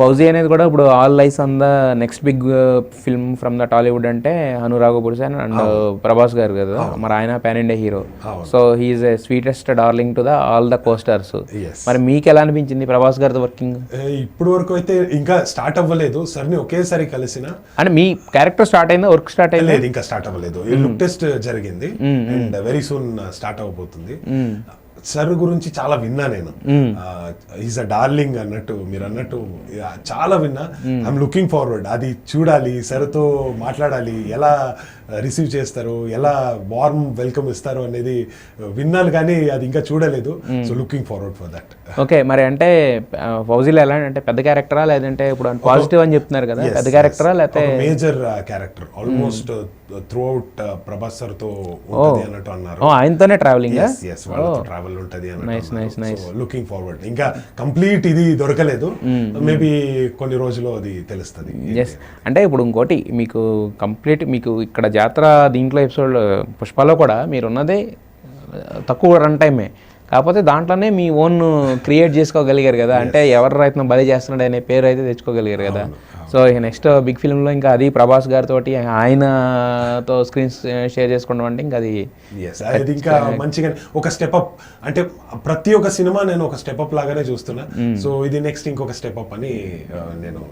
ఫౌజీ అనేది కూడా ఇప్పుడు all eyes on the next big film from the Tollywood అంటే అనురాగ్ పురుషన్ అండ్ ప్రభాస్ గారు కదా, మరి ఆయన pan India hero. So he's a sweetest darling to the all the costars. మరి మీకు ఎలా అనిపించింది ప్రభాస్ గారితో వర్కింగ్? ఇప్పుడు వరకు అయితే ఇంకా స్టార్ట్ అవ్వలేదు సార్ని ఒకేసారి కలిసిన. అంటే మీ క్యారెక్టర్ స్టార్ట్ అయిందా, వర్క్ స్టార్ట్ అయింది? లేదు, ఇంకా స్టార్ట్ అవ్వలేదు. లుక్ టెస్ట్ జరిగింది అండ్ వెరీ సూన్ స్టార్ట్ అవ్వబోతుంది. సర్ గురించి చాలా విన్నా నేను, ఈజ్ అ డార్లింగ్ అన్నట్టు మీరు అన్నట్టు చాలా విన్నా. ఐఎమ్ లుకింగ్ ఫార్వర్డ్, అది చూడాలి, సర్తో మాట్లాడాలి, ఎలా రిసీవ్ చేస్తారు, ఎలా వార్మ్ వెల్కమ్ ఇస్తారు అనేది విన్నాను, కానీ అది ఇంకా చూడలేదు. So looking forward for that. Okay, మరి అంటే ఫౌజీలో ఎలా అంటే పెద్ద క్యారెక్టరా లేదంటే ఇప్పుడు పాజిటివ్ అని చెప్తున్నారు కదా, పెద్ద క్యారెక్టరా లేకపోతే major character? Almost through out Prabhas sir తో ఉంటది అన్నట్టు అన్నారు. ఆయనతోనే ట్రావెలింగ్ ట్రావెల్ ఉంటది అన్నట్టు. Looking forward. ఇంకా కంప్లీట్ ఇది దొరకలేదు, మేబీ కొన్ని రోజుల్లో అది తెలుస్తుంది. అంటే ఇప్పుడు ఇంకోటి మీకు కంప్లీట్ మీకు ఇక్కడ జాతర దీంట్లో ఎపిసోడ్ పుష్పలో కూడా మీరు ఉన్నదే తక్కువ రన్ టైమే, కాకపోతే దాంట్లోనే మీ ఓన్ క్రియేట్ చేసుకోగలిగారు కదా. అంటే ఎవరి రైతును బలి చేస్తున్నాడు అనే పేరు అయితే తెచ్చుకోగలిగారు కదా. సో నెక్స్ట్ బిగ్ ఫిల్మ్లో ఇంకా అది ప్రభాస్ గారితో ఆయనతో స్క్రీన్ షేర్ చేసుకోవడం అంటే ఇంకా అది ఇంకా మంచిగా ఒక స్టెప్ అప్. అంటే ప్రతి ఒక్క సినిమా నేను ఒక స్టెప్ అప్ లాగానే చూస్తున్నా. సో ఇది నెక్స్ట్ ఇంకొక స్టెప్ అప్ అని నేను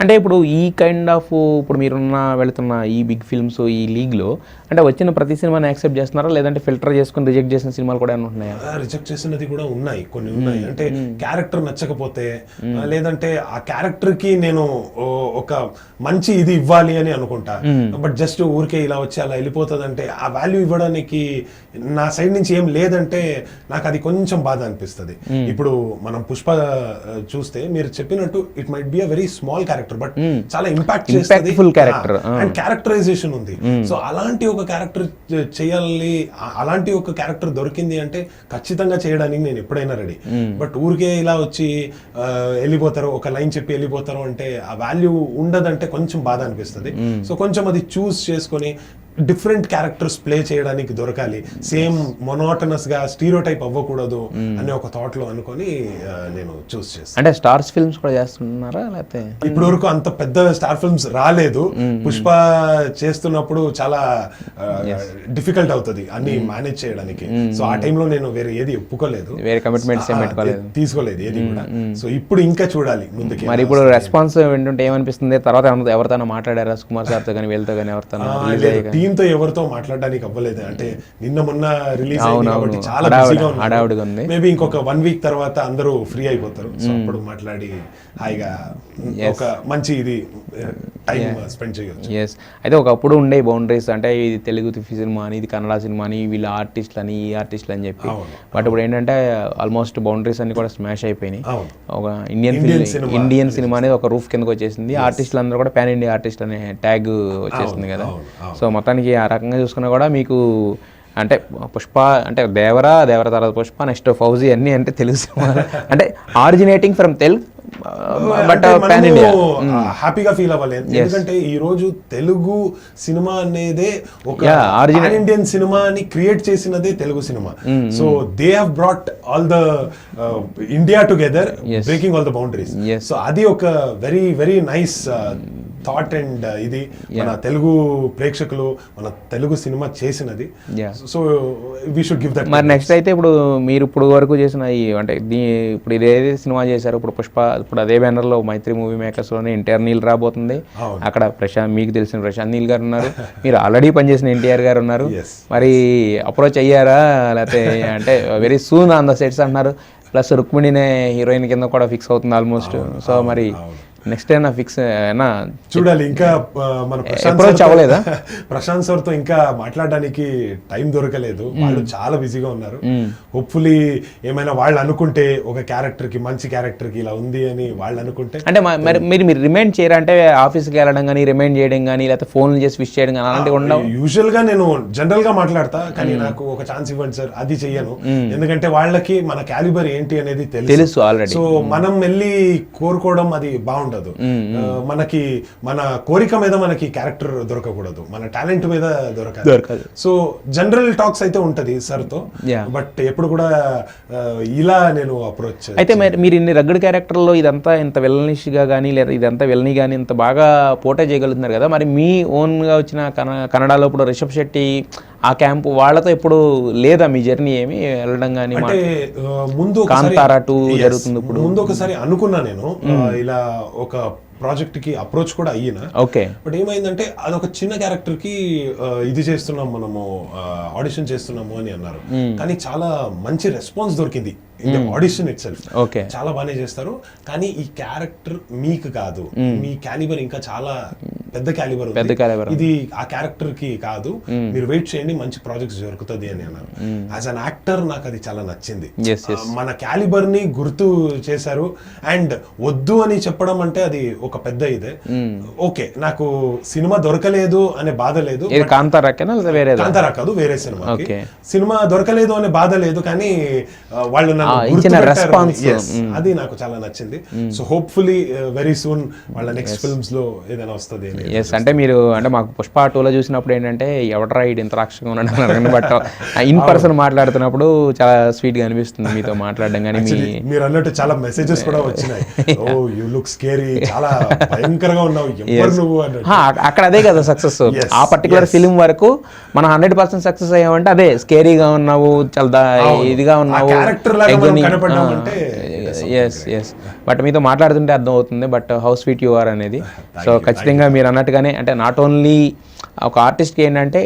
అంటే ఇప్పుడు ఈ కైండ్ ఆఫ్ ఇప్పుడు మీరున్న వెళుతున్న ఈ బిగ్ ఫిల్మ్స్ ఈ లీగ్లో అంటే వచ్చిన ప్రతి సినిమాని యాక్సెప్ట్ చేస్తున్నారా లేదంటే ఫిల్టర్ చేసుకుని రిజెక్ట్ చేసిన సినిమాలు కూడా ఏమైనా ఉన్నాయా? రిజెక్ట్ చేసినది కూడా ఉన్నాయి, కొన్ని ఉన్నాయి. అంటే క్యారెక్టర్ నచ్చకపోతే లేదంటే ఆ క్యారెక్టర్ కి నేను ఒక మంచి ఇది ఇవ్వాలి అని అనుకుంటా, బట్ జస్ట్ ఊరికే ఇలా వచ్చి అలా వెళ్ళిపోతుంది అంటే ఆ వాల్యూ ఇవ్వడానికి నా సైడ్ నుంచి ఏం లేదంటే నాకు అది కొంచెం బాధ అనిపిస్తుంది. ఇప్పుడు మనం పుష్ప చూస్తే మీరు చెప్పినట్టు it might be a very small character but చాలా ఇంపాక్ట్ చేస్తుంది అండ్ క్యారెక్టరైజేషన్ ఉంది. సో అలాంటి ఒక క్యారెక్టర్ చేయాలి, అలాంటి ఒక క్యారెక్టర్ దొరికింది అంటే ఖచ్చితంగా చేయడానికి నేను ఎప్పుడైనా రెడీ. బట్ ఊరికే ఇలా వచ్చి వెళ్ళిపోతారు, ఒక లైన్ చెప్పి వెళ్ళిపోతారు అంటే ఆ వాల్యూ ఉండదంటే కొంచెం బాధ అనిపిస్తుంది. సో కొంచెం అది చూస్ చేసుకొని డిఫరెంట్ క్యారెక్టర్స్ ప్లే చేయడానికి దొరకాలి, సేమ్ మొనోటనస్ గా స్టీరియోటైప్ అవ్వకూడదు అనే ఒక థాట్ లో అనుకొని నేను చూస్ చేస్తాను. అంటే స్టార్స్ ఫిల్మ్స్ కూడా చేస్తున్నారా లేకపోతే? ఇప్పటి వరకు అంత పెద్ద స్టార్ ఫిల్మ్స్ రాలేదు. పుష్ప చేస్తున్నప్పుడు చాలా డిఫికల్ట్ అవుతుంది అన్ని మేనేజ్ చేయడానికి. సో ఆ టైంలో నేను వేరే ఏది ఒప్పుకోలేదు, వేరే కమిట్మెంట్స్ తీసుకోలేదు ఏది కూడా. సో ఇప్పుడు ఇంకా చూడాలి ముందుకి. మరి ఇప్పుడు రెస్పాన్స్ వింటుంటే ఏమనిపిస్తుంది? తర్వాత ఎవరితో మాట్లాడారా సుకుమార్ సార్తో కానీ వీళ్ళతో కానీ ఎవరితో? టీంతో ఎవరితో మాట్లాడడానికి అవ్వలేదు. అంటే నిన్న మొన్న రిలీజ్ అయింది కాబట్టి చాలా బిజీగా ఉంది. మేబీ ఇంకొక 1 వీక్ తర్వాత అందరూ ఫ్రీ అయిపోతారు. సో అప్పుడు మాట్లాడి హాయిగా ఒక మంచి ఇది టైం స్పెండ్ చేయొచ్చు. అయితే ఒకప్పుడు ఉండే బౌండరీస్ అంటే ఇది తెలుగు సినిమా అని, ఇది కన్నడ సినిమా అని, వీళ్ళ ఆర్టిస్టులు అని, ఈ ఆర్టిస్టులు అని చెప్పి. బట్ ఇప్పుడు ఏంటంటే ఆల్మోస్ట్ బౌండరీస్ అన్ని కూడా స్మాష్ అయిపోయినాయి. ఒక ఇండియన్ సినిమా అనేది ఒక రూఫ్ కిందకి వచ్చేసింది. ఆర్టిస్టులు అందరూ కూడా పాన్ ఇండియా ఆర్టిస్ట్ అనే ట్యాగ్ వచ్చేసింది కదా. సో మొత్తానికి ఆ రకంగా చూసుకున్నా కూడా మీకు అంటే పుష్ప అంటే దేవర తర్వాత పుష్ప నెక్స్ట్ ఫౌజీ అన్ని అంటే తెలుగు సినిమా అంటే originating from Telugu but pan India హ్యాపీగా ఫీల్ అవ్వాలి. ఎందుకంటే ఈ రోజు తెలుగు సినిమా అనేదే ఒక పాన్ ఇండియన్ సినిమాని క్రియేట్ చేసినదే Telugu cinema. So they have brought all the India together, breaking all the boundaries. So అది ఒక very very nice thought and ఇది మన తెలుగు ప్రేక్షకులు మన తెలుగు సినిమా చేసినది. So we should give that. మరి నెక్స్ట్ అయితే ఇప్పుడు మీరు ఇప్పుడు వరకు చేసిన ఈ అంటే ఇప్పుడు ఇదే సినిమా చేశారు, ఇప్పుడు పుష్ప ఇప్పుడు అదే బ్యానర్లో మైత్రి మూవీ మేకర్స్లోనే ఎన్టీఆర్ నీల్ రాబోతుంది. అక్కడ మీకు తెలిసిన ప్రశాంత్ నీల్ గారు ఉన్నారు, మీరు ఆల్రెడీ పనిచేసిన ఎన్టీఆర్ గారు ఉన్నారు. మరి అప్రోచ్ అయ్యారా లేకపోతే అంటే very soon on the sets అంటున్నారు. ప్లస్ రుక్మిణినే హీరోయిన్ కింద కూడా ఫిక్స్ అవుతుంది ఆల్మోస్ట్. సో మరి నెక్స్ట్ అయినా ఫిక్స్ అయినా చూడాలి. ఇంకా మన ప్రశాంత్ సార్ తో ఇంకా మాట్లాడడానికి టైం దొరకలేదు, వాళ్ళు చాలా బిజీగా ఉన్నారు. హోప్ఫుల్లీ ఏమైనా వాళ్ళు అనుకుంటే ఒక క్యారెక్టర్ కి మంచి క్యారెక్టర్ కి ఇలా ఉంది అని వాళ్ళు అనుకుంటే అంటే మరి మీరు రిమైండ్ చేయరా? అంటే ఆఫీస్కి వెళ్ళడం కానీ రిమైండ్ చేయడం కానీ లేకపోతే ఫోన్ చేసి విష్ చేయడం కానీ అలాంటివి ఉండవు? యూజువల్ గా నేను జనరల్ గా మాట్లాడతా, కానీ నాకు ఒక ఛాన్స్ ఇవ్వండి సార్ అది చెయ్యను. ఎందుకంటే వాళ్ళకి మన క్యాలిబర్ ఏంటి అనేది తెలుసు ఆల్రెడీ. సో మనం వెళ్ళి కోరుకోవడం అది బాగుంటుంది. ఉండదు. మనకి మన కోరిక మీద మనకి క్యారెక్టర్ దొరకకూడదు, మన టాలెంట్ మీద దొరకాలి. సో జనరల్ టాక్స్ అయితే ఉంటది సార్ తో, బట్ ఎప్పుడు కూడా ఇలా నేను అప్రోచ్. అయితే మీరు ఇన్ని రగ్గడ్ క్యారెక్టర్లో ఇదంతా ఇంత విలనిష్ గా కానీ లేదా ఇదంతా విలనీ కానీ ఇంత బాగా పోర్ట్రే చేయగలుగుతున్నారు కదా, మరి మీ ఓన్ గా వచ్చిన కన్నడలో ఇప్పుడు రిషబ్ శెట్టి ఆ క్యాంపు వాళ్ళతో ఇప్పుడు లేదా మీ జర్నీ ఏమి వెళ్ళడం కానీ? అంటే ముందు కాంతారా 2 జరుగుతుంది ఇప్పుడు. ముందు ఒకసారి అనుకున్నా నేను ఇలా ఒక ప్రాజెక్ట్ కి అప్రోచ్ కూడా అయ్యిన. ఓకే. బట్ ఏమైందంటే అదొక చిన్న క్యారెక్టర్ కి ఇది చేస్తున్నాం మనము, ఆడిషన్ చేస్తున్నాము అని అన్నారు. కానీ చాలా మంచి రెస్పాన్స్ దొరికింది ఆడిషన్ ఇట్ సెల్ఫ్. చాలా బాగానే చేస్తారు, కానీ ఈ క్యారెక్టర్ మీకు కాదు, మీ క్యాలిబర్ ఇంకా చాలా పెద్ద క్యాలిబర్, ఇది ఆ క్యారెక్టర్ కి కాదు, మీరు వెయిట్ చేయండి మంచి ప్రాజెక్ట్స్ దొరుకుతుంది అని అన్నారు. యాజ్ అన్ యాక్టర్ నాకు అది చాలా నచ్చింది. మన క్యాలిబర్ ని గుర్తు చేశారు. అండ్ వద్దు అని చెప్పడం అంటే అది ఒక పెద్ద ఇదే. ఓకే, నాకు సినిమా దొరకలేదు అనే బాధ లేదు. కాంతారా కాదు, వేరే సినిమా దొరకలేదు అనే బాధ లేదు, కానీ వాళ్ళు అది నాకు చాలా నచ్చింది. సో హోప్ఫుల్లీ వెరీ సూన్ వాళ్ళ నెక్స్ట్ ఫిల్మ్స్ లో ఏదైనా వస్తుంది. అంటే మీరు అంటే మాకు పుష్ప 2లో చూసినప్పుడు ఏంటంటే ఎవడరా ఇది ఇంత రాక్షంగా ఉన్నాడు, బట్ ఇన్ పర్సన్ మాట్లాడుతున్నప్పుడు చాలా స్వీట్ గా అనిపిస్తుంది మీతో మాట్లాడడం. కానీ మీరు అన్నట్టు చాలా మెసేజెస్ కూడా వచ్చినాయి, ఓ యు లుక్ స్కేరీ, చాలా భయంకరంగా ఉన్నావు, ఎవరు నువ్వు అన్నట్టు. అక్కడ అదే కదా సక్సెస్. ఆ పర్టికులర్ ఫిలిం వరకు మనం 100% సక్సెస్ అయ్యామంటే అదే స్కేరీగా ఉన్నావు, చాలా ఇదిగా ఉన్నావు. బట్ మీతో మాట్లాడుతుంటే అర్థం అవుతుంది but how sweet you are అనేది. సో ఖచ్చితంగా మీరు అన్నట్టుగానే అంటే నాట్ ఓన్లీ ఒక ఆర్టిస్ట్కి ఏంటంటే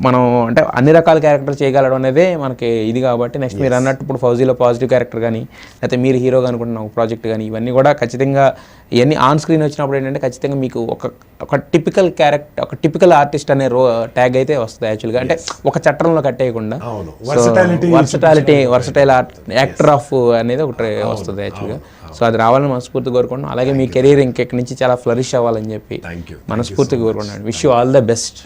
మనం అంటే అన్ని రకాల క్యారెక్టర్ చేయగలడం అనేది మనకి ఇది కాబట్టి నెక్స్ట్ మీరు అన్నట్టు ఇప్పుడు ఫౌజీలో పాజిటివ్ క్యారెక్టర్ కానీ లేకపోతే మీరు హీరోగా అనుకుంటున్న ఒక ప్రాజెక్ట్ కానీ ఇవన్నీ కూడా ఖచ్చితంగా ఇవన్నీ ఆన్ స్క్రీన్ వచ్చినప్పుడు ఏంటంటే ఖచ్చితంగా మీకు ఒక టిపికల్ క్యారెక్టర్, ఒక టిపికల్ ఆర్టిస్ట్ అనే ట్యాగ్ అయితే వస్తుంది యాక్చువల్గా. అంటే ఒక చట్టంలో కట్టేయకుండా వర్సటైల్ యాక్టర్ ఆఫ్ అనేది ఒకటి వస్తుంది యాక్చువల్గా. సో అది రావాలని మనస్ఫూర్తి కోరుకుంటున్నాను. అలాగే మీ కెరీర్ ఇంకెక్కడి నుంచి చాలా ఫ్లరిష్ అవ్వాలని చెప్పి మనస్ఫూర్తిగా కోరుకుంటున్నాను. Wish you all the best.